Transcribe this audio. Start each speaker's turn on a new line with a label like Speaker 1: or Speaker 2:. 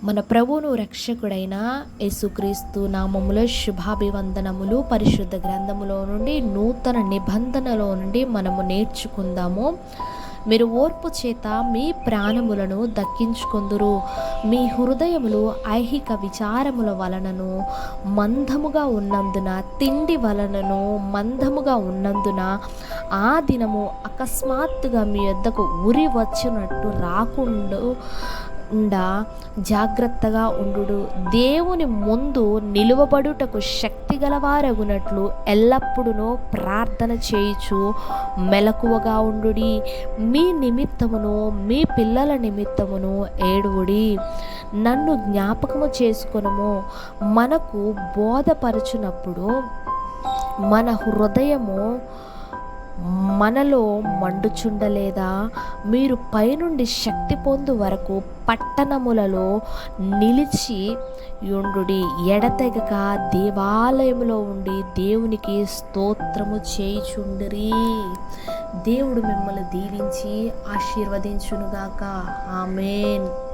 Speaker 1: మన ప్రభువును రక్షకుడైన యేసుక్రీస్తు నామములో శుభాభివందనములు. పరిశుద్ధ గ్రంథములో నుండి నూతన నిబంధనలో నుండి మనము నేర్చుకుందాము. మీరు ఓర్పు చేత మీ ప్రాణములను దక్కించుకొందురు. మీ హృదయములు ఐహిక విచారముల వలనను మందముగా ఉన్నందున, తిండి వలనను మందముగా ఉన్నందున ఆ దినము అకస్మాత్తుగా మీ యొద్దకు ఉరి వచ్చినట్టు రాకుండా జాగ్రత్తగా ఉండు. దేవుని ముందు నిలువబడుటకు శక్తి గలవారగునట్లు ఎల్లప్పుడూ ప్రార్థన చేయుచు మెలకువగా ఉండుడి. మీ నిమిత్తమును మీ పిల్లల నిమిత్తమును ఏడువుడి. నన్ను జ్ఞాపకము చేసుకొనుము. మనకు బోధపరచునప్పుడు మన హృదయము మనలో మండుచుండలేదా? మీరు పైనుండి శక్తి పొందు వరకు పట్టణములలో నిలిచి యుండుడి. ఎడతెగక దేవాలయములో ఉండి దేవునికి స్తోత్రము చేయుచుండిరి. దేవుడు మిమ్మల్ని దీవించి ఆశీర్వదించునుగాక. ఆమేన్.